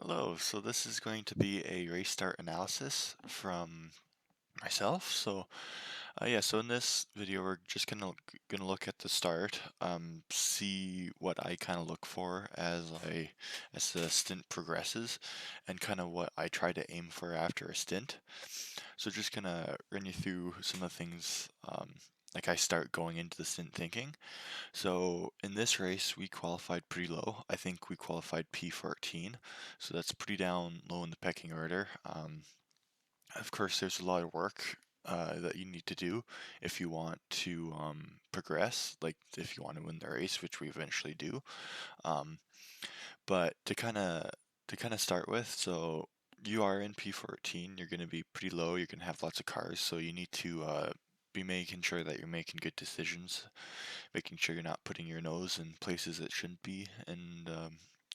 Hello, so this is going to be a race start analysis from myself. So in this video we're just gonna look at the start, see what I kind of look for as the stint progresses, and kind of what I try to aim for after a stint. So just gonna run you through some of the things like I start going into the stint thinking. So in this race, we qualified pretty low. I think we qualified P14, so that's pretty down low in the pecking order. Of course, there's a lot of work that you need to do if you want to progress, like if you want to win the race, which we eventually do. Um, but to kind of start with, so you are in P14, you're going to be pretty low, you're going to have lots of cars, so you need to be making sure that you're making good decisions, making sure you're not putting your nose in places that shouldn't be, and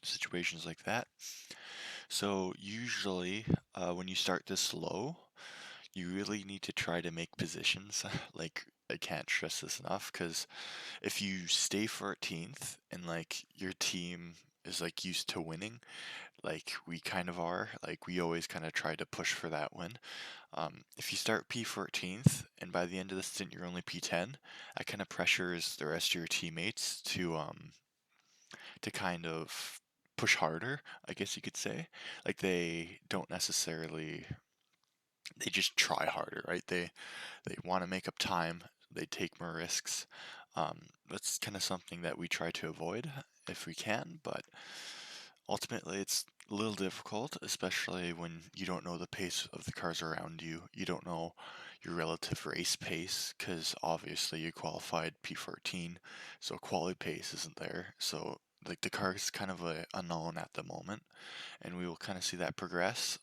situations like that. So usually, when you start this low, you really need to try to make positions. Like, I can't stress this enough, because if you stay 14th and like your team is like used to winning, like we kind of are, like we always kind of try to push for that win. If you start P14th and by the end of the stint you're only P10, that kind of pressures the rest of your teammates to kind of push harder, I guess you could say. Like they don't necessarily, they just try harder, right? They want to make up time, they take more risks. That's kind of something that we try to avoid if we can, but ultimately it's a little difficult, especially when you don't know the pace of the cars around you. You don't know your relative race pace because obviously you qualified P14, so quality pace isn't there. So like the car is kind of a unknown at the moment, and we will kind of see that progress.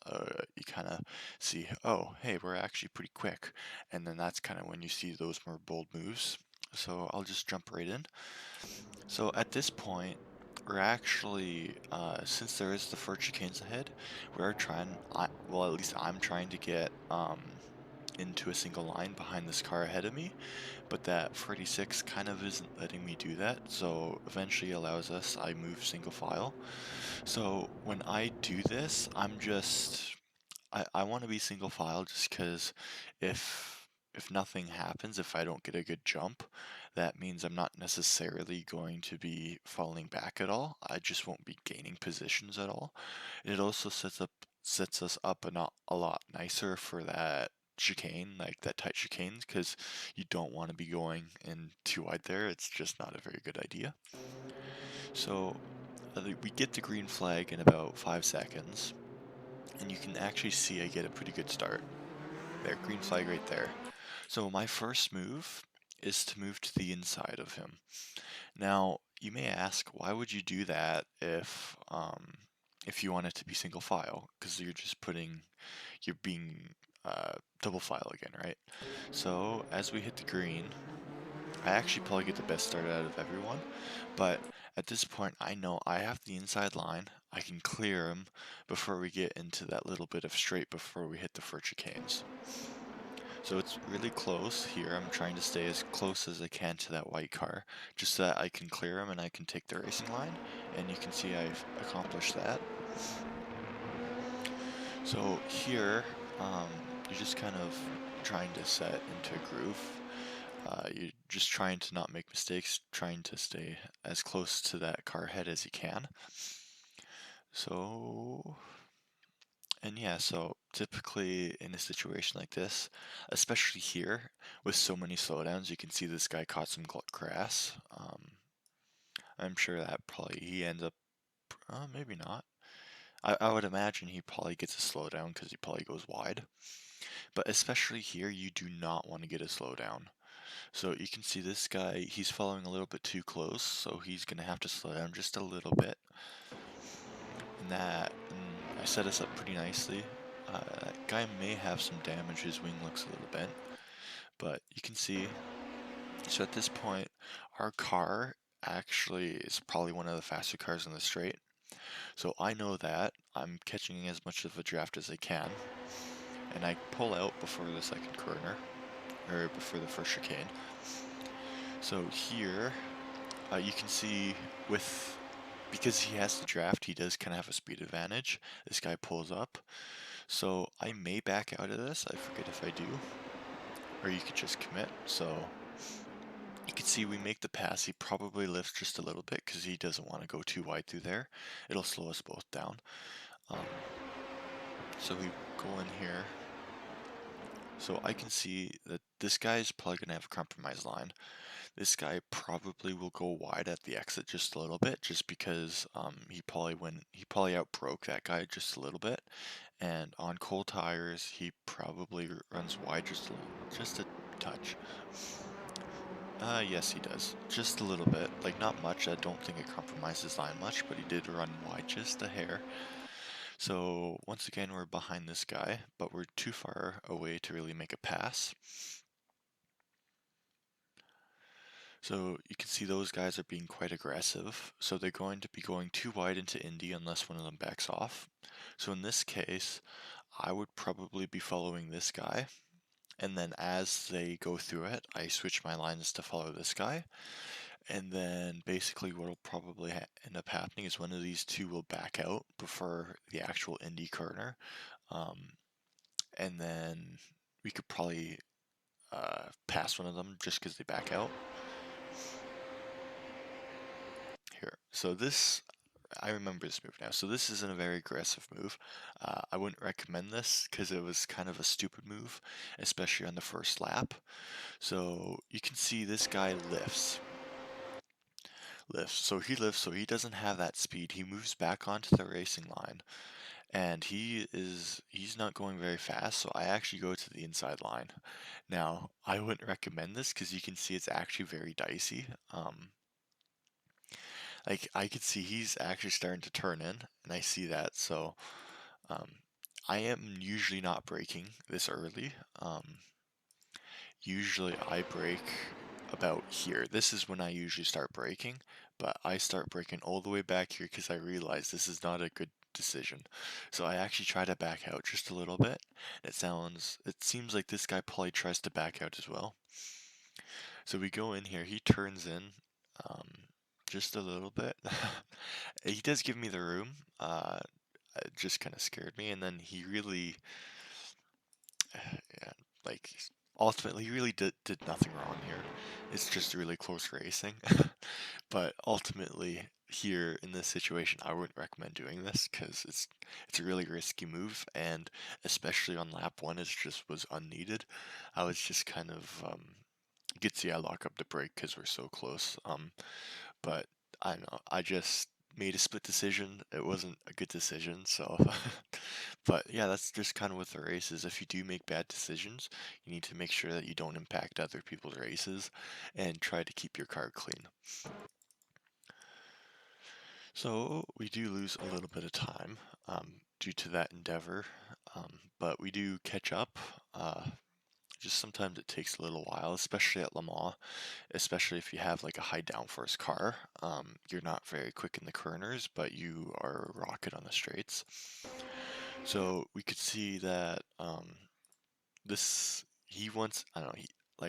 You kind of see, oh, hey, we're actually pretty quick, and then that's kind of when you see those more bold moves. So I'll just jump right in. So at this point, we're actually, since there is the first chicanes ahead, we're trying, well, at least I'm trying to get into a single line behind this car ahead of me, but that 46 kind of isn't letting me do that, so eventually allows us, I move single file. So when I do this, I want to be single file just because if nothing happens, if I don't get a good jump, that means I'm not necessarily going to be falling back at all. I just won't be gaining positions at all. It also sets us up a lot nicer for that chicane, like that tight chicane, because you don't want to be going in too wide there. It's just not a very good idea. So we get the green flag in about 5 seconds, and you can actually see I get a pretty good start. There, green flag right there. So my first move is to move to the inside of him. Now, you may ask, why would you do that if you want it to be single file? Because you're being double file again, right? So as we hit the green, I actually probably get the best start out of everyone, but at this point I know I have the inside line. I can clear him before we get into that little bit of straight before we hit the fur chicanes. So it's really close here. I'm trying to stay as close as I can to that white car, just so that I can clear him and I can take the racing line. And you can see I've accomplished that. So here, you're just kind of trying to set into a groove. You're just trying to not make mistakes, trying to stay as close to that car head as you can. So, and yeah, so typically in a situation like this, especially here with so many slowdowns, you can see this guy caught some grass. I'm sure that probably he ends up, maybe not. I would imagine he probably gets a slowdown because he probably goes wide. But especially here, you do not want to get a slowdown. So you can see this guy, he's following a little bit too close, so he's going to have to slow down just a little bit. And I set us up pretty nicely. That guy may have some damage, his wing looks a little bent, but you can see, so at this point, our car actually is probably one of the faster cars in the straight. So I know that I'm catching as much of a draft as I can, and I pull out before the second corner, or before the first chicane. So here, you can see with because he has the draft, he does kind of have a speed advantage. This guy pulls up. So I may back out of this. I forget if I do. Or you could just commit. So you can see we make the pass. He probably lifts just a little bit because he doesn't want to go too wide through there. It'll slow us both down. So we go in here. So I can see that this guy is probably going to have a compromised line. This guy probably will go wide at the exit just a little bit, just because he probably outbroke that guy just a little bit. And on cold tires, he probably runs wide just a touch. Yes, he does. Just a little bit. Like, not much. I don't think it compromises line much, but he did run wide just a hair. So, once again, we're behind this guy, but we're too far away to really make a pass. So, you can see those guys are being quite aggressive. So, they're going to be going too wide into Indy unless one of them backs off. So, in this case, I would probably be following this guy. And then as they go through it, I switch my lines to follow this guy. And then basically what will probably end up happening is one of these two will back out before the actual Indy corner. And then we could probably pass one of them just because they back out. Here. So this, I remember this move now. So this isn't a very aggressive move. I wouldn't recommend this because it was kind of a stupid move, especially on the first lap. So you can see this guy lifts. So he lifts, so he doesn't have that speed. He moves back onto the racing line, and he's not going very fast, so I actually go to the inside line. Now, I wouldn't recommend this because you can see it's actually very dicey. Like I could see he's actually starting to turn in, and I see that, so um, I am usually not braking this early. Usually I brake about here. This is when I usually start braking, but I start braking all the way back here because I realize this is not a good decision. So I actually try to back out just a little bit. It seems like this guy probably tries to back out as well. So we go in here, he turns in um, just a little bit. He does give me the room. It just kind of scared me, and then he really yeah, like ultimately he really did nothing wrong here. It's just really close racing. But ultimately here in this situation I wouldn't recommend doing this because it's a really risky move, and especially on lap one it just was unneeded. I was just kind of you could see I lock up the brake because we're so close. But I don't know, I just made a split decision. It wasn't a good decision, so but yeah, that's just kind of with the races. If you do make bad decisions, you need to make sure that you don't impact other people's races and try to keep your car clean. So we do lose a little bit of time due to that endeavor, but we do catch up. Just sometimes it takes a little while, especially at Le Mans, especially if you have like a high downforce car. You're not very quick in the corners, but you are a rocket on the straights. So we could see that he wants, I don't know,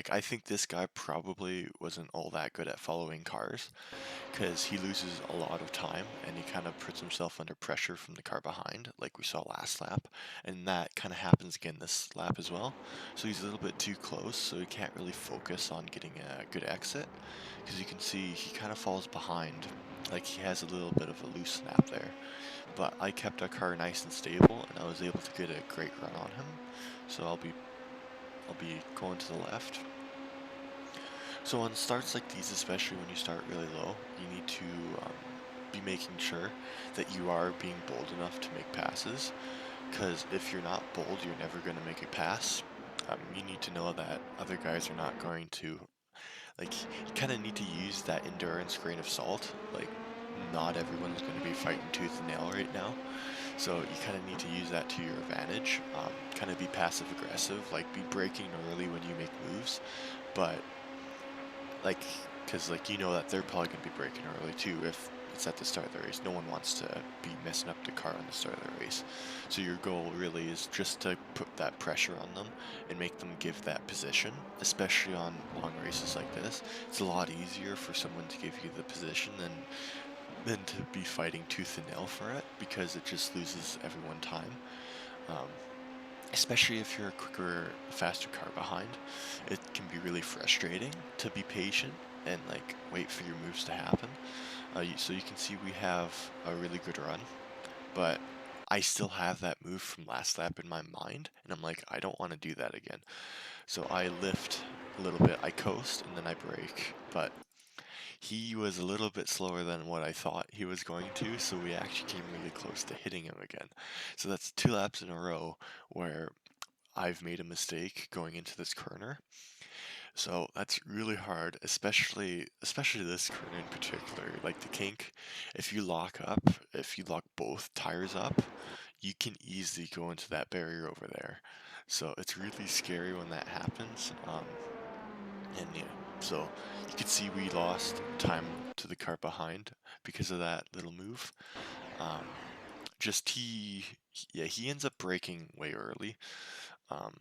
I think this guy probably wasn't all that good at following cars because he loses a lot of time and he kind of puts himself under pressure from the car behind, like we saw last lap, and that kind of happens again this lap as well. So he's a little bit too close, so he can't really focus on getting a good exit because you can see he kind of falls behind, like he has a little bit of a loose snap there. But I kept our car nice and stable, and I was able to get a great run on him. So I'll be going to the left. So on starts like these, especially when you start really low, you need to be making sure that you are being bold enough to make passes. Because if you're not bold, you're never going to make a pass. You need to know that other guys are not going to, like, you kind of need to use that endurance grain of salt. Like, not everyone's going to be fighting tooth and nail right now. So you kind of need to use that to your advantage. Kind of be passive aggressive, like be braking early when you make moves, but like, because like you know that they're probably gonna be braking early too if it's at the start of the race. No one wants to be messing up the car on the start of the race. So your goal really is just to put that pressure on them and make them give that position, especially on long races like this. It's a lot easier for someone to give you the position than than to be fighting tooth and nail for it, because it just loses everyone time. Um, Especially if you're a quicker, faster car behind, it can be really frustrating to be patient and like wait for your moves to happen. So you can see we have a really good run, but I still have that move from last lap in my mind, and I'm like, I don't want to do that again. So I lift a little bit, I coast, and then I brake. But he was a little bit slower than what I thought he was going to, so we actually came really close to hitting him again. So that's 2 laps in a row where I've made a mistake going into this corner. So that's really hard, especially this corner in particular. Like the kink, if you lock both tires up, you can easily go into that barrier over there. So it's really scary when that happens. And yeah, so you can see we lost time to the car behind because of that little move. Um, just yeah, he ends up braking way early. Um,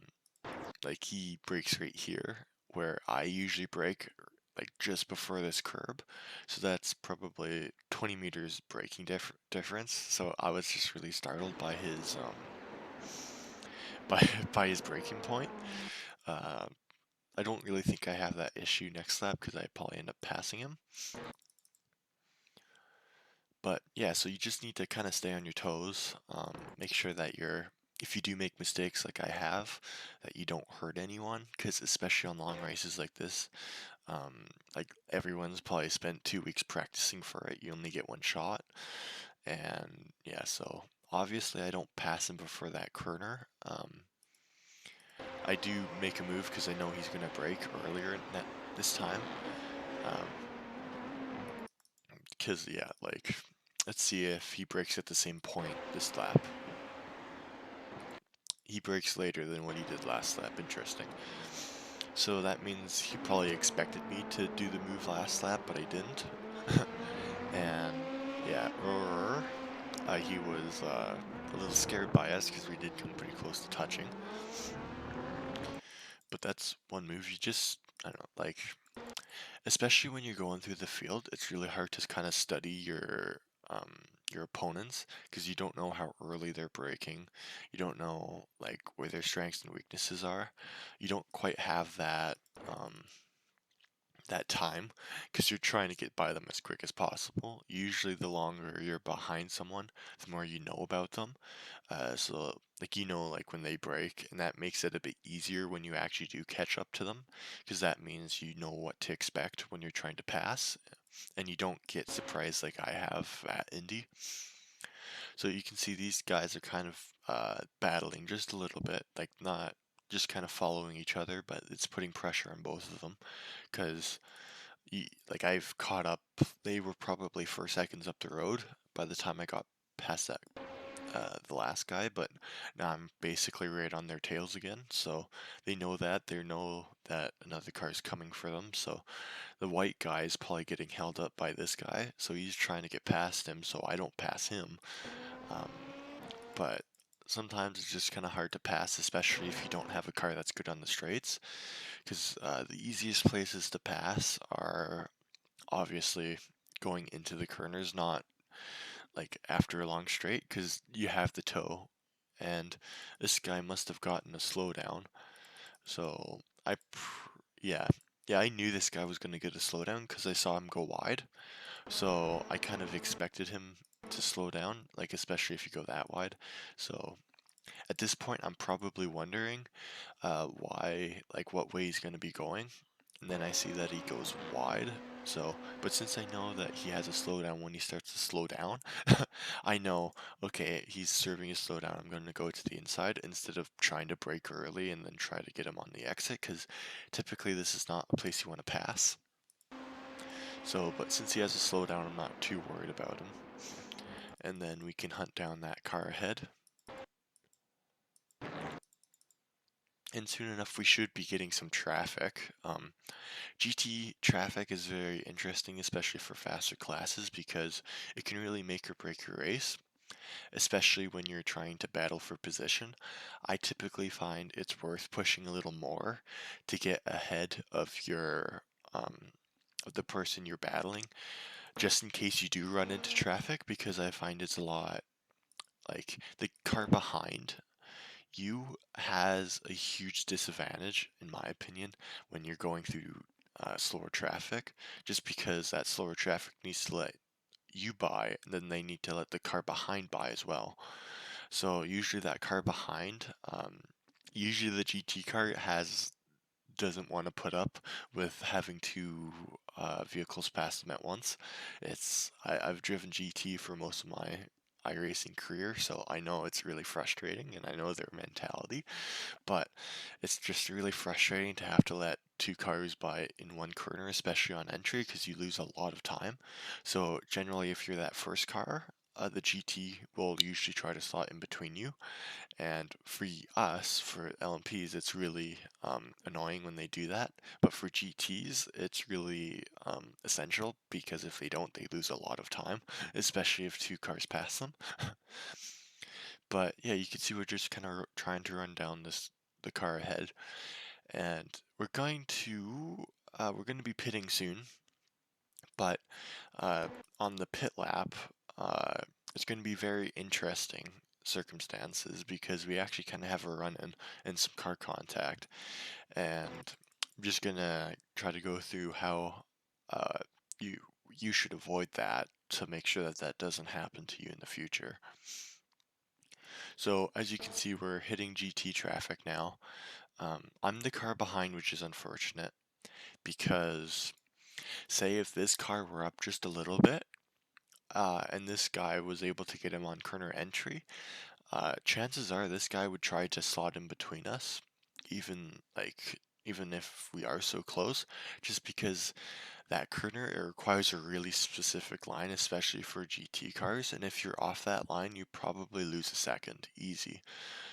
like he brakes right here where I usually brake like just before this curb. So that's probably 20 meters braking difference. So I was just really startled by his by by his braking point. Uh, I don't really think I have that issue next lap because I probably end up passing him. But yeah, so you just need to kind of stay on your toes. Make sure that if you do make mistakes like I have, that you don't hurt anyone. Because especially on long races like this, like everyone's probably spent 2 weeks practicing for it. You only get one shot, and yeah, so obviously I don't pass him before that corner. I do make a move because I know he's gonna brake earlier this time. Um, Because, yeah, like, let's see if he breaks at the same point this lap. He breaks later than what he did last lap. Interesting. So that means he probably expected me to do the move last lap, but I didn't. And, yeah, he was a little scared by us because we did come pretty close to touching. But that's one move you just, I don't know, like, especially when you're going through the field, it's really hard to kind of study um, your opponents because you don't know how early they're braking. You don't know like where their strengths and weaknesses are. You don't quite have um, that time because you're trying to get by them as quick as possible. Usually, the longer you're behind someone, the more you know about them. So like like when they break, and that makes it a bit easier when you actually do catch up to them, because that means you know what to expect when you're trying to pass, and you don't get surprised like I have at Indy. So you can see these guys are kind of battling just a little bit, like not just kind of following each other, but it's putting pressure on both of them because like I've caught up. They were probably 4 seconds up the road by the time I got past the last guy, but now I'm basically right on their tails again. So they know that another car is coming for them. So the white guy is probably getting held up by this guy, so he's trying to get past him, so I don't pass him. Um, but sometimes it's just kind of hard to pass, especially if you don't have a car that's good on the straights, because the easiest places to pass are obviously going into the corners, not like after a long straight, because you have the toe, and this guy must have gotten a slowdown. So yeah, yeah, I knew this guy was gonna get a slowdown because I saw him go wide. So I kind of expected him to slow down, like especially if you go that wide. So at this point, I'm probably wondering like what way he's going to be going. And then I see that he goes wide. So, but since I know that he has a slowdown when he starts to slow down, I know, okay, he's serving a slowdown. I'm going to go to the inside instead of trying to brake early and then try to get him on the exit, because typically this is not a place you want to pass. So, but since he has a slowdown, I'm not too worried about him. And then we can hunt down that car ahead. And soon enough, we should be getting some traffic. GT traffic is very interesting, especially for faster classes, because it can really make or break your race, especially when you're trying to battle for position. I typically find it's worth pushing a little more to get ahead of the person you're battling, just in case you do run into traffic, because I find it's a lot like the car behind you has a huge disadvantage, in my opinion, when you're going through slower traffic, just because that slower traffic needs to let you by, and then they need to let the car behind by as well. So usually that car behind, usually the GT car has doesn't want to put up with having two vehicles pass them at once. I've driven GT for most of my iRacing career, so I know it's really frustrating, and I know their mentality. But it's just really frustrating to have to let two cars by in one corner, especially on entry, because you lose a lot of time. So generally, if you're that first car, the GT will usually try to slot in between you, and for us, for LMPs, it's really annoying when they do that. But for GTs, it's really essential, because if they don't, they lose a lot of time, especially if two cars pass them. But yeah, you can see we're just kind of trying to run down the car ahead, and we're going to be pitting soon. But uh, on the pit lap, uh, it's going to be very interesting circumstances, because we actually kind of have a run in and some car contact, and I'm just gonna try to go through how uh, you you should avoid that to make sure that that doesn't happen to you in the future. So as you can see, we're hitting GT traffic now. I'm the car behind, which is unfortunate, because say if this car were up just a little bit, and this guy was able to get him on corner entry, chances are this guy would try to slot in between us, even if we are so close, just because that corner, it requires a really specific line, especially for GT cars, and if you're off that line, you probably lose a second, easy.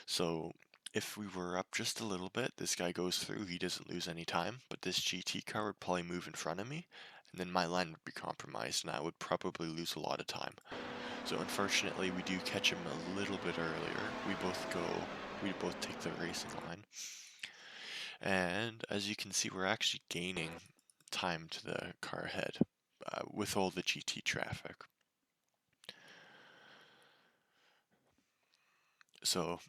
So if we were up just a little bit, this guy goes through, he doesn't lose any time, but this GT car would probably move in front of me, and then my line would be compromised, and I would probably lose a lot of time. So unfortunately, we do catch him a little bit earlier. We both take the racing line. And as you can see, we're actually gaining time to the car ahead with all the GT traffic. So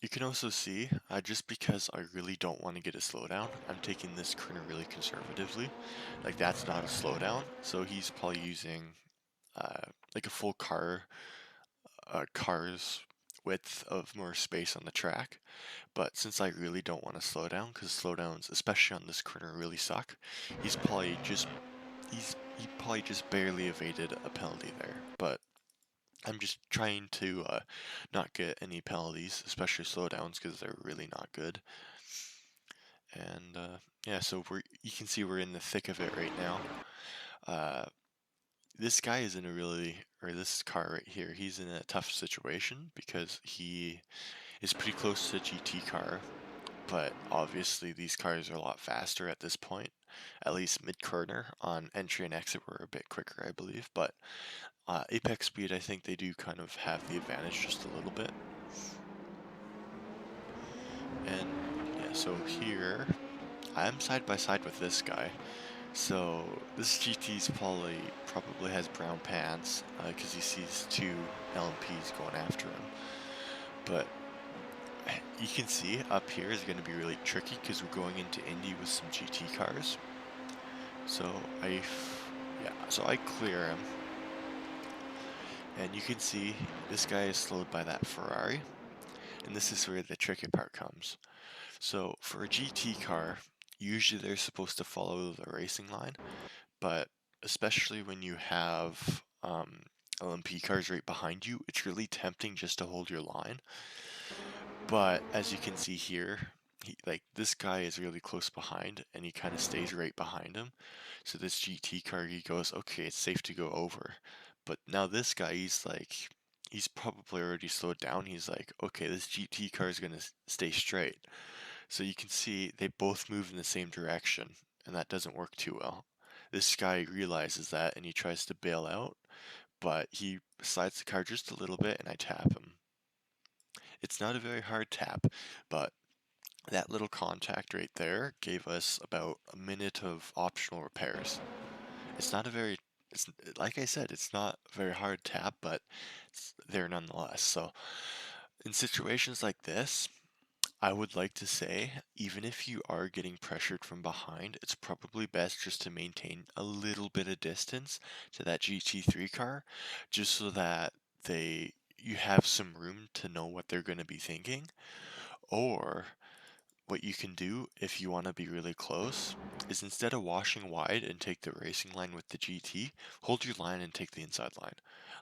you can also see, just because I really don't want to get a slowdown, I'm taking this corner really conservatively. Like, that's not a slowdown, so he's probably using like a full car's width of more space on the track. But since I really don't want to slow down, because slowdowns, especially on this corner, really suck, he's probably just he probably just barely evaded a penalty there. But I'm just trying to not get any penalties, especially slowdowns, because they're really not good. And yeah, so you can see we're in the thick of it right now. Uh, this guy is in a really, or this car right here, he's in a tough situation, because he is pretty close to a GT car, but obviously these cars are a lot faster at this point. At least mid-corner. On entry and exit we're a bit quicker, I believe, but apex speed, I think they do kind of have the advantage just a little bit. And yeah, so here I'm side by side with this guy. So this GT's probably has brown pants, because he sees two LMPs going after him. But you can see up here is going to be really tricky, because we're going into Indy with some GT cars. So I clear him, and you can see this guy is slowed by that Ferrari, and this is where the tricky part comes. So for a GT car, usually they're supposed to follow the racing line, but especially when you have LMP cars right behind you, it's really tempting just to hold your line. But as you can see here, this guy is really close behind, and he kind of stays right behind him. So this GT car, he goes, okay, it's safe to go over. But now this guy, he's probably already slowed down. He's like, okay, this GT car is gonna stay straight. So you can see they both move in the same direction, and that doesn't work too well. This guy realizes that, and he tries to bail out, but he slides the car just a little bit, and I tap him. It's not a very hard tap, but that little contact right there gave us about a minute of optional repairs. It's not a very it's like I said, it's not a very hard tap, but it's there nonetheless. So in situations like this, I would like to say, even if you are getting pressured from behind, it's probably best just to maintain a little bit of distance to that GT3 car, just so that you have some room to know what they're going to be thinking. Or what you can do if you want to be really close is instead of washing wide and take the racing line with the GT, hold your line and take the inside line.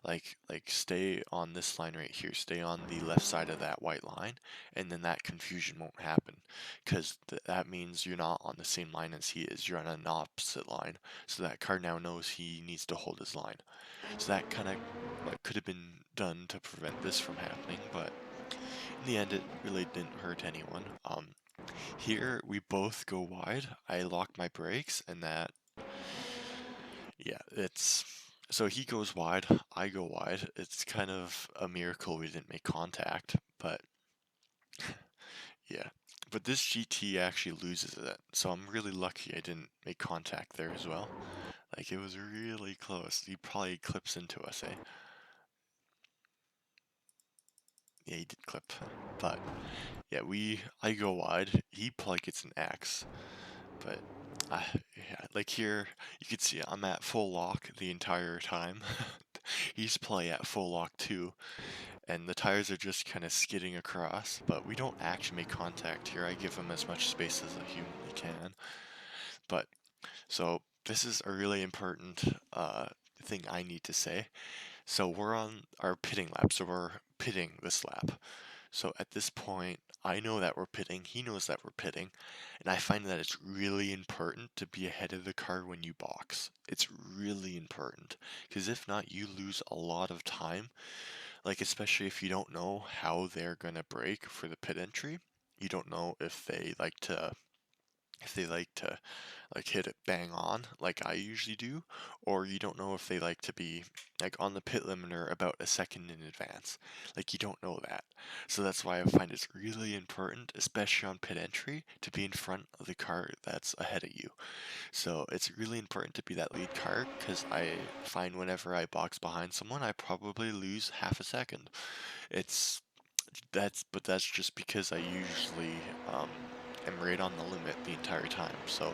Like stay on this line right here, stay on the left side of that white line, and then that confusion won't happen because that means you're not on the same line as he is. You're on an opposite line, so that car now knows he needs to hold his line. So that kind of like could have been done to prevent this from happening, but in the end, it really didn't hurt anyone. Here we both go wide. I lock my brakes, and that, yeah, it's so he goes wide, I go wide. It's kind of a miracle we didn't make contact, but yeah. But this GT actually loses it, so I'm really lucky I didn't make contact there as well. Like it was really close. He probably clips into us, eh? Yeah, he did clip, but yeah, I go wide. He probably gets an X. But yeah, like here, you can see I'm at full lock the entire time. He's probably at full lock too, and the tires are just kind of skidding across, but we don't actually make contact here. I give him as much space as I humanly can. But so this is a really important thing I need to say. So we're on our pitting lap, so we're pitting this lap. So at this point, I know that we're pitting, he knows that we're pitting, and I find that it's really important to be ahead of the car when you box. It's really important, because if not, you lose a lot of time, like especially if you don't know how they're gonna brake for the pit entry. You don't know if they like to like hit it bang on like I usually do, or you don't know if they like to be like on the pit limiter about a second in advance. Like you don't know that. So that's why I find it's really important, especially on pit entry, to be in front of the car that's ahead of you. So it's really important to be that lead car because I find whenever I box behind someone, I probably lose half a second. It's but that's just because I usually am right on the limit the entire time. So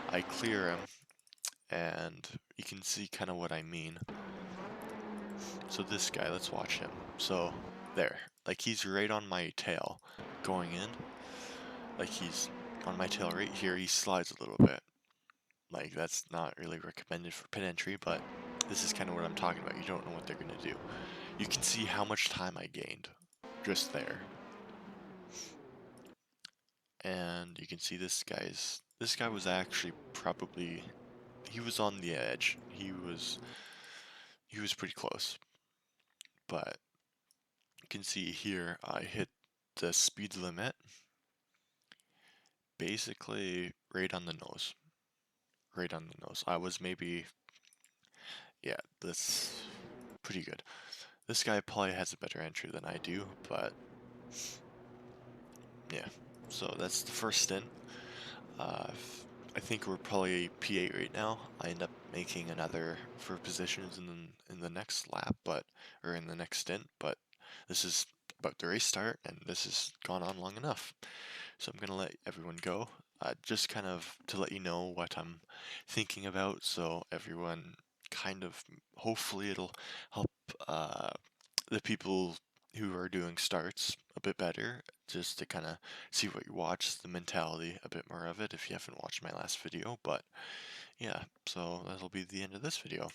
I clear him, and you can see kind of what I mean. So this guy, let's watch him. So there, like he's right on my tail going in. Like he's on my tail right here. He slides a little bit. Like that's not really recommended for pit entry, but this is kind of what I'm talking about. You don't know what they're gonna do. You can see how much time I gained just there. And you can see this guy was actually probably he was on the edge. He was pretty close. But you can see here I hit the speed limit basically right on the nose. Right on the nose. I was maybe, yeah, that's pretty good. This guy probably has a better entry than I do, but yeah. So that's the first stint. Uh, I think we're probably P8 right now. I end up making another for positions in the next lap, or in the next stint. But this is about the race start, and this has gone on long enough. So I'm gonna let everyone go. Just kind of to let you know what I'm thinking about, so everyone kind of hopefully it'll help the people who are doing starts a bit better, just to kind of see what you watch, the mentality, a bit more of it if you haven't watched my last video. But yeah, so that'll be the end of this video.